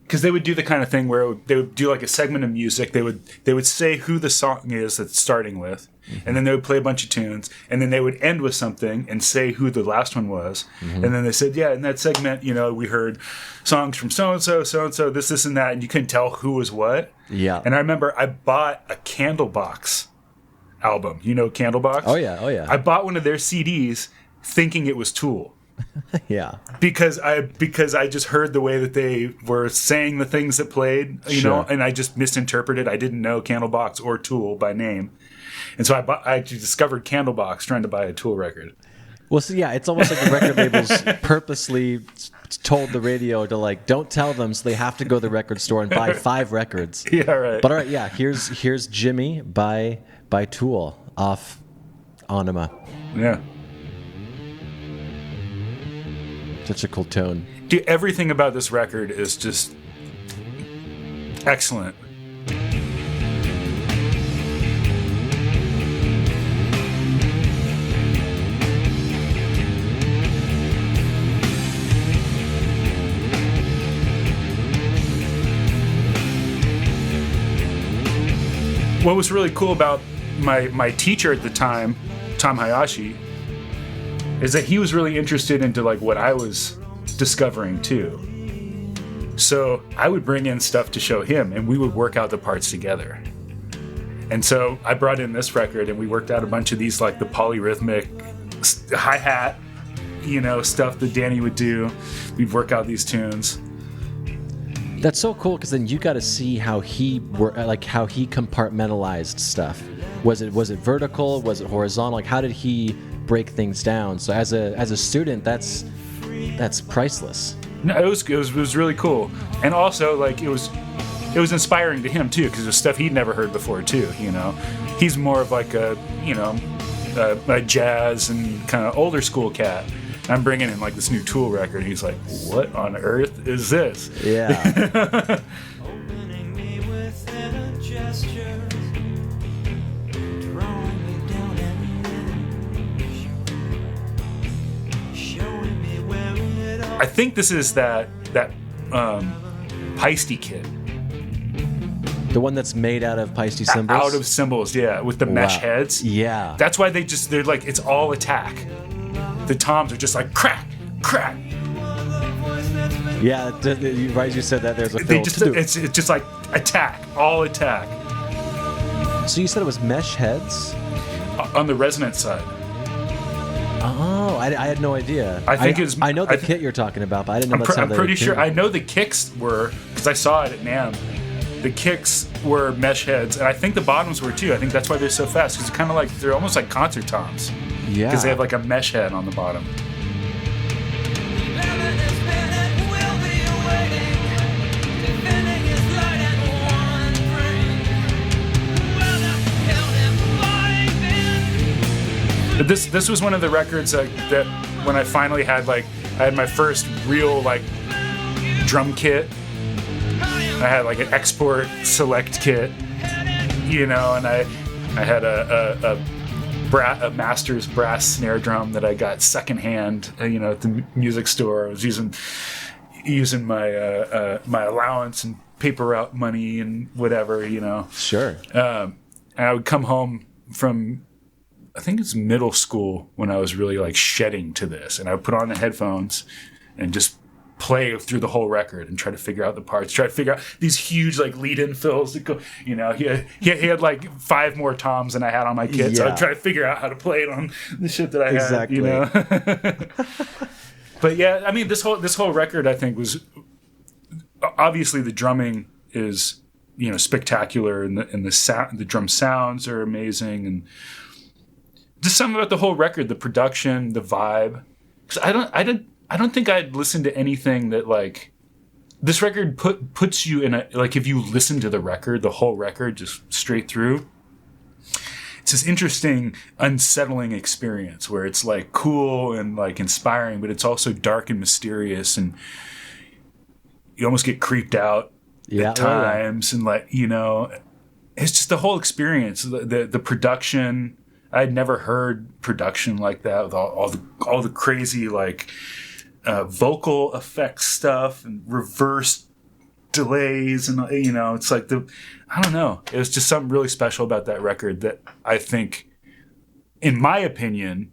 because they would do the kind of thing where they would do like a segment of music. They would say who the song is that's starting with, and then they would play a bunch of tunes, and then they would end with something and say who the last one was. And then they said, yeah, in that segment, we heard songs from so-and-so, so-and-so, this, and that, and you couldn't tell who was what. Yeah. And I remember I bought a Candlebox album. You know Candlebox? Oh, yeah. I bought one of their CDs thinking it was Tool. Yeah, because I just heard the way that they were saying the things that played, and I just misinterpreted. I didn't know Candlebox or Tool by name, and so I actually discovered Candlebox trying to buy a Tool record. Well, so yeah, it's almost like the record labels purposely told the radio to like don't tell them, so they have to go to the record store and buy 5 records. Yeah, right. But all right, yeah, here's Jimmy by Tool off Anima. Yeah. Such a cool tone. Dude, everything about this record is just excellent. What was really cool about my teacher at the time, Tom Hayashi, is that he was really interested into like what I was discovering too. So I would bring in stuff to show him, and we would work out the parts together. And so I brought in this record, and we worked out a bunch of these, like the polyrhythmic hi-hat, stuff that Danny would do. We'd work out these tunes. That's so cool, because then you got to see how he compartmentalized stuff. Was it vertical? Was it horizontal? Like, how did he break things down? So as a student, that's priceless. No, it was really cool, and also like it was inspiring to him too, because it was stuff he'd never heard before too. He's more of like a jazz and kind of older school cat. I'm bringing in like this new Tool record, and he's like, "What on earth is this?" Yeah. I think this is that Peisty kit. The one that's made out of Peisty cymbals? Out of cymbals, yeah, with the mesh heads. Yeah. That's why they're like, it's all attack. The toms are just like crack, crack. Yeah, right as you said that, there's a fill. It's just like attack, all attack. So you said it was mesh heads? On the resonance side. Oh, I had no idea. I know the kit you're talking about, but I didn't know that's how I'm pretty sure. I know the kicks were, because I saw it at NAMM. The kicks were mesh heads, and I think the bottoms were too. I think that's why they're so fast, because kind of like they're almost like concert toms. Yeah. Because they have like a mesh head on the bottom. But this was one of the records that when I finally had I had my first real like drum kit. I had like an export select kit, and I had a Masters brass snare drum that I got secondhand, at the music store. I was using my my allowance and paper route money and whatever, Sure. And I would come home from, I think it's middle school, when I was really like shedding to this, and I would put on the headphones and just play through the whole record and try to figure out the parts, try to figure out these huge like lead-in fills that go, he had like 5 more toms than I had on my kit, so I'd try to figure out how to play it on the shit that I had, But yeah, I mean, this whole record, I think, was obviously the drumming is, spectacular, and the sound, the drum sounds are amazing, and just something about the whole record, the production, the vibe. Because I don't think I'd listen to anything that like this record puts you in a, like, if you listen to the record, the whole record, just straight through, it's this interesting, unsettling experience where it's like cool and like inspiring, but it's also dark and mysterious, and you almost get creeped out at times, and like, you know, it's just the whole experience. The production, I'd never heard production like that with all the crazy like vocal effects stuff and reverse delays, and you know, it's like I don't know. It was just something really special about that record that I think, in my opinion,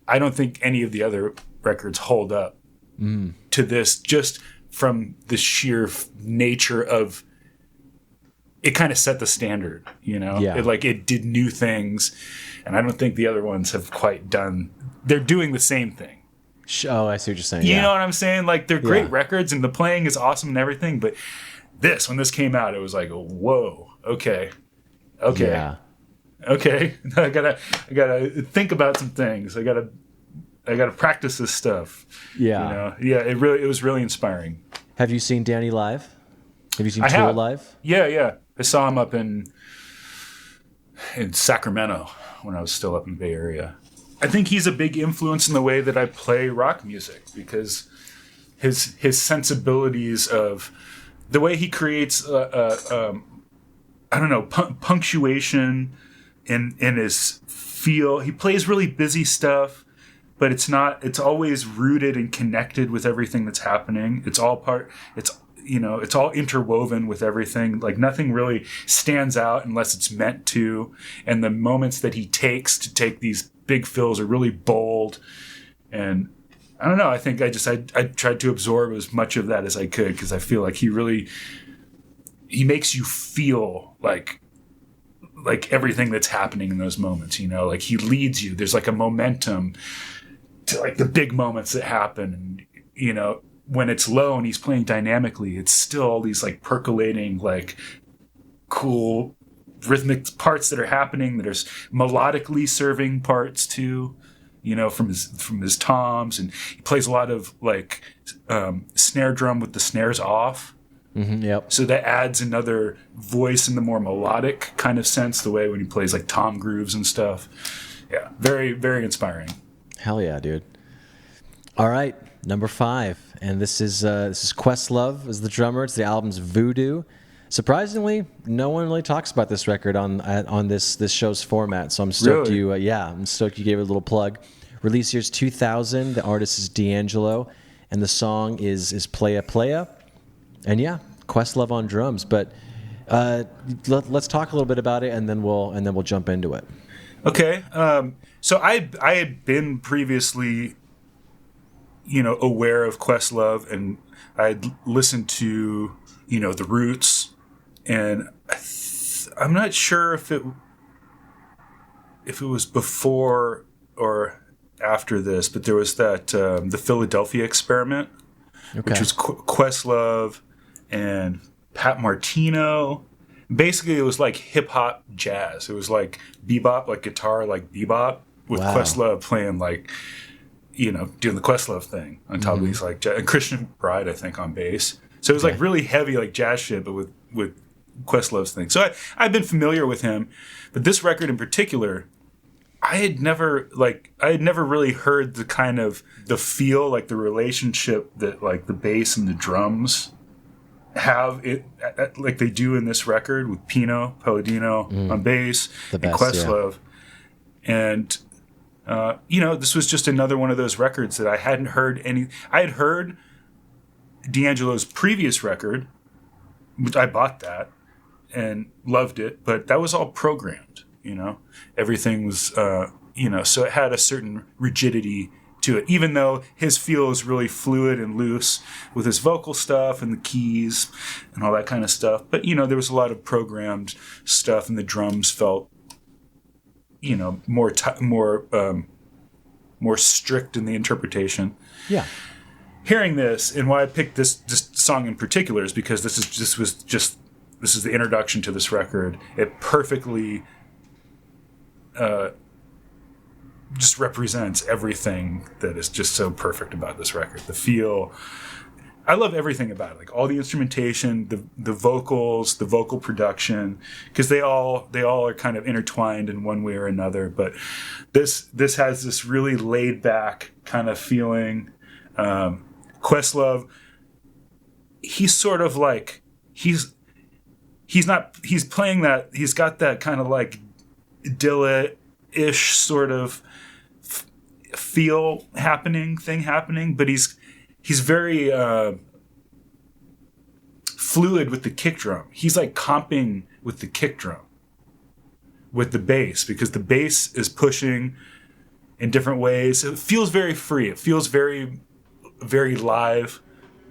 I don't think any of the other records hold up to this, just from the sheer nature of it. Kind of set the standard, you know. It did new things, and I don't think the other ones have quite done. They're doing the same thing. Oh, I see what you're saying. You know what I'm saying? Like, they're great records and the playing is awesome and everything, but when this came out, it was like, whoa, okay. I gotta think about some things. I gotta practice this stuff. Yeah. You know? It was really inspiring. Have you seen Danny live? Have you seen Tool live? Yeah. I saw him up in Sacramento when I was still up in the Bay Area. I think he's a big influence in the way that I play rock music, because his sensibilities of the way he creates punctuation in his feel. He plays really busy stuff, but it's always rooted and connected with everything that's happening. It's all interwoven with everything. Like, nothing really stands out unless it's meant to. And the moments that he takes to take these big fills are really bold. And I don't know, I think I tried to absorb as much of that as I could, because I feel like he makes you feel like everything that's happening in those moments, you know, like he leads you. There's like a momentum to like the big moments that happen. And, you know, when it's low and he's playing dynamically, it's still all these like percolating, like cool rhythmic parts that are happening. There's melodically serving parts too, you know, from his toms, and he plays a lot of like snare drum with the snares off. Yep. So that adds another voice in the more melodic kind of sense, the way when he plays like tom grooves and stuff. Yeah, very, very inspiring. Hell yeah, dude. All right, number 5, and this is Questlove as the drummer. It's the album's Voodoo. Surprisingly, no one really talks about this record on this show's format, so I'm stoked really? I'm stoked you gave it a little plug. Release year's 2000. The artist is D'Angelo, and the song is Playa Playa. And yeah, Questlove on drums. But let's talk a little bit about it, and then we'll jump into it. Okay. So I had been previously, you know, aware of Questlove, and I'd listened to, you know, The Roots, and I'm not sure if it was before or after this, but there was that the Philadelphia Experiment, which was Questlove and Pat Martino. Basically, it was like hip hop jazz. It was like bebop, like guitar, like bebop, with Questlove playing like, you know, doing the Questlove thing on top of these like jazz, and Christian Bride, I think, on bass. So it was like really heavy, like jazz shit, but with Questlove's thing. So I've been familiar with him, but this record in particular, I had never really heard the kind of the feel, like the relationship that like the bass and the drums have it like they do in this record with Pino Palladino on bass and Questlove. Yeah. And you know, this was just another one of those records that I hadn't heard any. I had heard D'Angelo's previous record, which I bought that and loved it, but that was all programmed, you know. Everything was you know, so it had a certain rigidity to it, even though his feel is really fluid and loose with his vocal stuff and the keys and all that kind of stuff. But, you know, there was a lot of programmed stuff, and the drums felt, you know, more strict in the interpretation. Yeah. Hearing this, and why I picked this song in particular, is because this is the introduction to this record. It perfectly just represents everything that is just so perfect about this record. The feel, I love everything about it, like all the instrumentation, the vocals, the vocal production, because they all are kind of intertwined in one way or another. But this has this really laid back kind of feeling. Questlove, he's sort of like he's playing that, he's got that kind of like Dilla-ish sort of thing happening, but he's very fluid with the kick drum. He's like comping with the kick drum, with the bass, because the bass is pushing in different ways. It feels very free. It feels very, very live.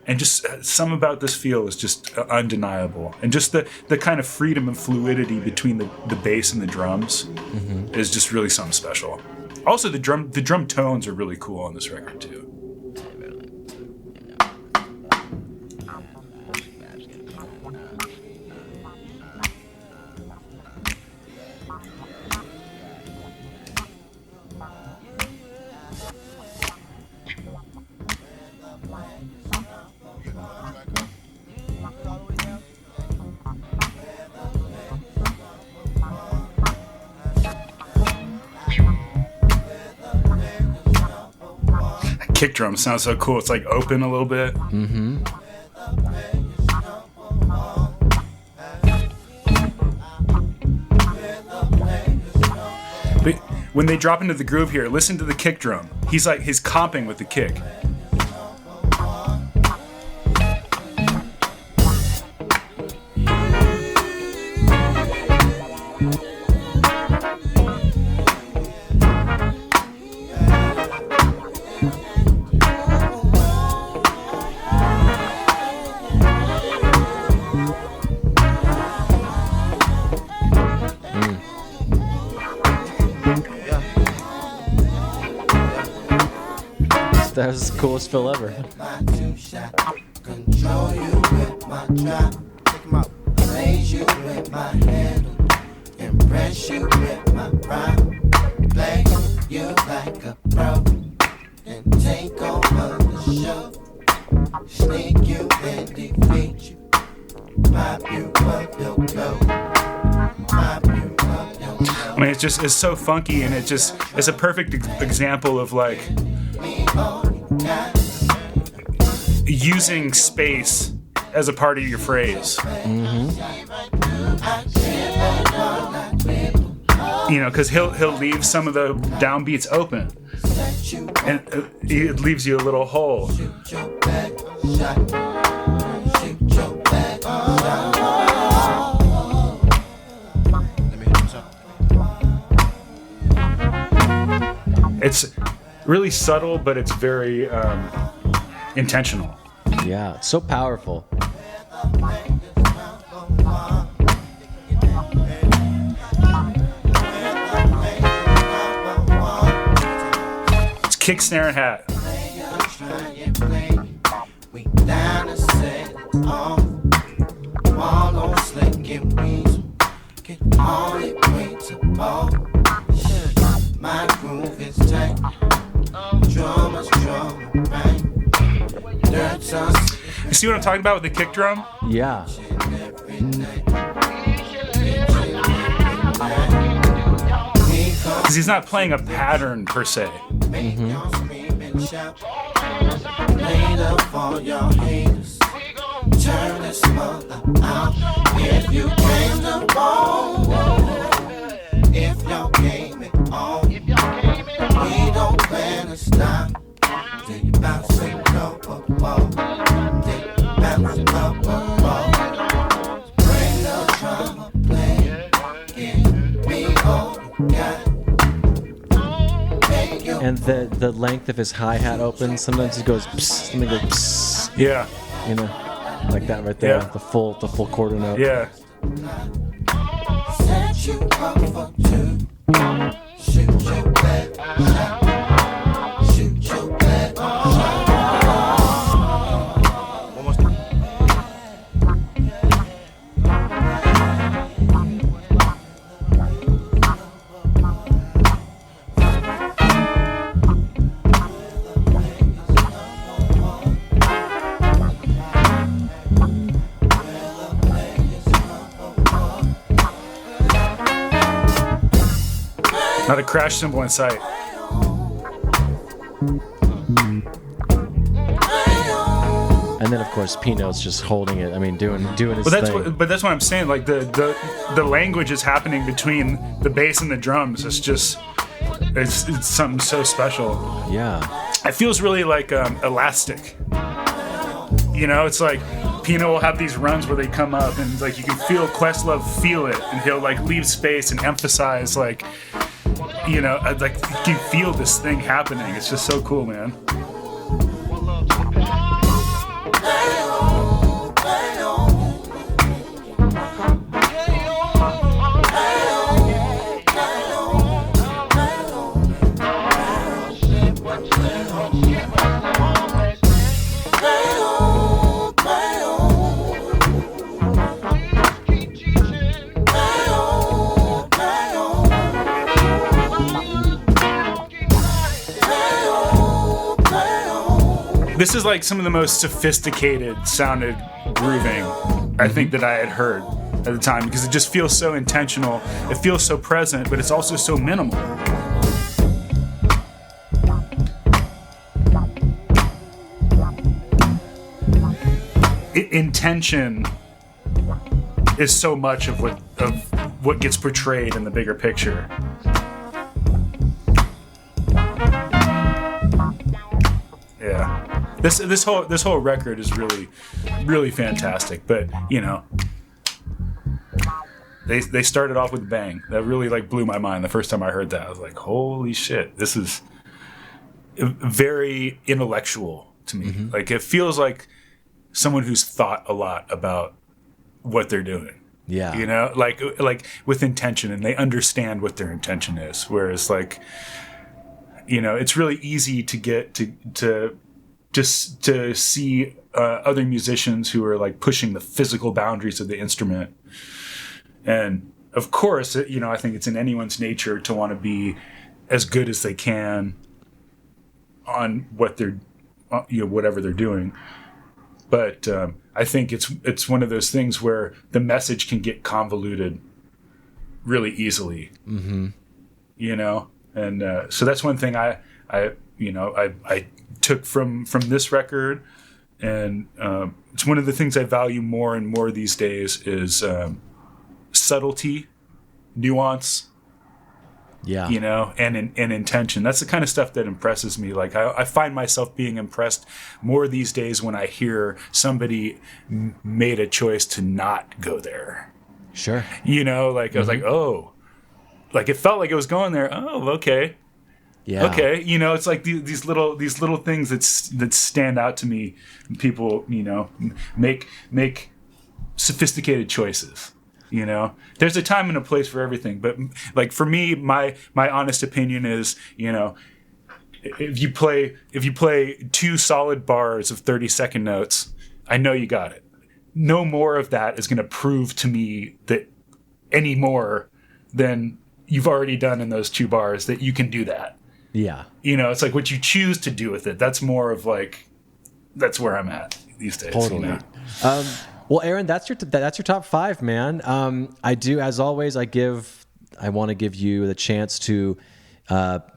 And just something about this feel is just undeniable. And just the kind of freedom and fluidity between the bass and the drums is just really something special. Also, the drum tones are really cool on this record too. Kick drum sounds so cool. It's like open a little bit. Mm-hmm. But when they drop into the groove here, listen to the kick drum. He's comping with the kick. That was the coolest fill ever. Control you with my drop. Raise you with my handle. Impress you with my rhyme. Play you like a pro. And take over the show. Sneak you and defeat you. Pop you up your glow. Pop you up your glow. I mean, it's so funky, and it's a perfect example of like using space as a part of your phrase. Mm-hmm. You know, because he'll leave some of the downbeats open, and it leaves you a little hole. It's really subtle, but it's very intentional. Yeah, it's so powerful. It's kick, snare, and hat. My groove is tight. Drummers drum right. You see what I'm talking about with the kick drum? Yeah. Because he's not playing a pattern per se. Later for your haters. Turn this mother out. If you came to bone. If y'all came it on. We don't plan to stop. Then you bounce and go up the wall. Then you bounce up the wall. Bring the drama, play. Give me all you got. And the length of his hi-hat opens, sometimes it goes psst, something goes psst. Yeah. You know, like that right there. Yeah. The full quarter note. Yeah. Set you up for two. Shoot your back shot. Shoot your back shot. Not a crash cymbal in sight. And then, of course, Pino's just holding it. I mean, doing his But thing. but that's what I'm saying. Like the language is happening between the bass and the drums. It's just it's something so special. Yeah. It feels really like elastic. You know, it's like Pino will have these runs where they come up and like you can feel Questlove feel it, and he'll like leave space and emphasize like, you know, like you can feel this thing happening. It's just so cool, man. This is like some of the most sophisticated sounded grooving I think that I had heard at the time, because it just feels so intentional. It feels so present, but it's also so minimal. Intention is so much of what gets portrayed in the bigger picture. Yeah. This whole record is really fantastic, but you know, they started off with a bang. That really like blew my mind the first time I heard that. I was like, holy shit, this is very intellectual to me. Mm-hmm. Like it feels like someone who's thought a lot about what they're doing. Yeah. You know, like with intention, and they understand what their intention is. Whereas like, you know, it's really easy to get to just to see other musicians who are like pushing the physical boundaries of the instrument. And of course, you know, I think it's in anyone's nature to want to be as good as they can on what they're, you know, whatever they're doing. But I think it's one of those things where the message can get convoluted really easily. Mm-hmm. You know, and so that's one thing I took from this record, and it's one of the things I value more and more these days is subtlety, nuance. Yeah, you know, and intention. That's the kind of stuff that impresses me. Like I find myself being impressed more these days when I hear somebody made a choice to not go there. Sure. You know, like mm-hmm. I was like, oh, like it felt like it was going there. Oh, okay. Yeah. Okay. You know, it's like these little things that stand out to me. People, you know, make sophisticated choices. You know, there's a time and a place for everything. But like for me, my honest opinion is, you know, if you play 2 solid bars of 30-second notes, I know you got it. No more of that is going to prove to me that any more than you've already done in those 2 bars that you can do that. Yeah. You know, it's like what you choose to do with it. That's more of like, that's where I'm at these days. Totally. You know? Well, Aaron, that's your top 5, man. I do, as always, I want to give you the chance to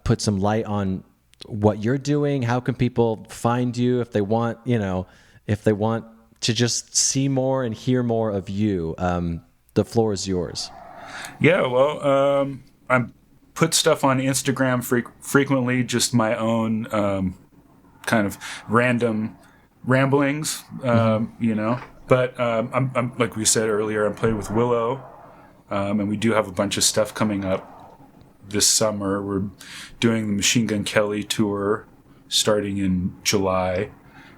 put some light on what you're doing. How can people find you if they want to just see more and hear more of you? The floor is yours. Yeah, well, I'm put stuff on Instagram frequently, just my own kind of random ramblings, you know. But I'm like we said earlier, I'm playing with Willow, and we do have a bunch of stuff coming up this summer. We're doing the Machine Gun Kelly tour starting in July,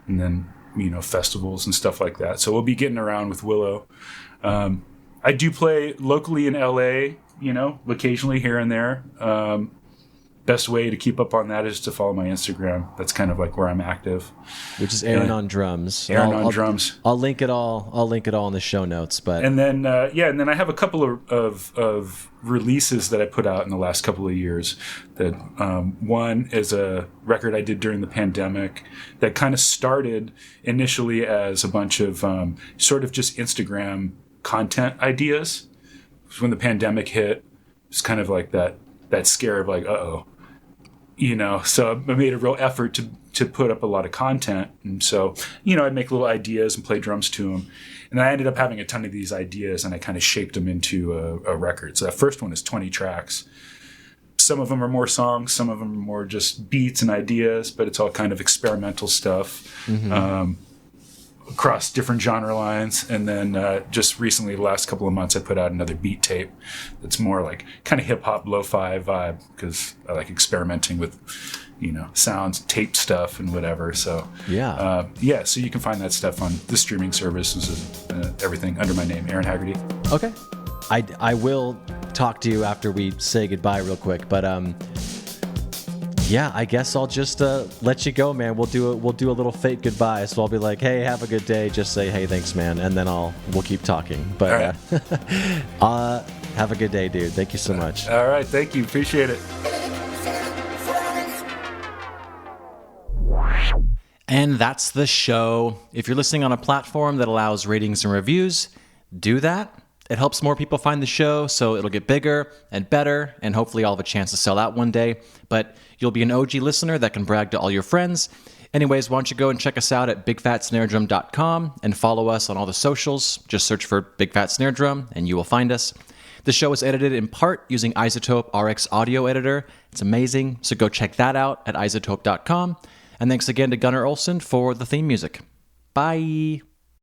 and then, you know, festivals and stuff like that. So we'll be getting around with Willow. I do play locally in LA, you know, occasionally here and there. Best way to keep up on that is to follow my Instagram. That's kind of like where I'm active. Which is Aaron on drums. Aaron on drums. I'll link it all in the show notes. But and then and then I have a couple of releases that I put out in the last couple of years. That one is a record I did during the pandemic that kind of started initially as a bunch of sort of just Instagram content ideas. When the pandemic hit, it's kind of like that that scare of like, uh-oh. So I made a real effort to put up a lot of content. And so, I'd make little ideas and play drums to them. And I ended up having a ton of these ideas, and I kind of shaped them into a record. So that first one is 20 tracks. Some of them are more songs, some of them are more just beats and ideas, but it's all kind of experimental stuff across different genre lines. And then just recently, the last couple of months, I put out another beat tape that's more like kind of hip-hop, lo-fi vibe, because I like experimenting with, sounds, tape stuff and whatever. So so you can find that stuff on the streaming services, everything under my name, Aaron Haggerty. Okay. I will talk to you after we say goodbye real quick, but I guess I'll just let you go, man. We'll do a little fake goodbye. So I'll be like, hey, have a good day. Just say, hey, thanks, man, and then we'll keep talking. But have a good day, dude. Thank you so much. All right, thank you. Appreciate it. And that's the show. If you're listening on a platform that allows ratings and reviews, do that. It helps more people find the show, so it'll get bigger and better, and hopefully I'll have a chance to sell out one day. But you'll be an OG listener that can brag to all your friends. Anyways, why don't you go and check us out at bigfatsnaredrum.com and follow us on all the socials. Just search for Big Fat Snare Drum, and you will find us. The show is edited in part using Isotope RX Audio Editor. It's amazing, so go check that out at isotope.com. And thanks again to Gunnar Olsen for the theme music. Bye!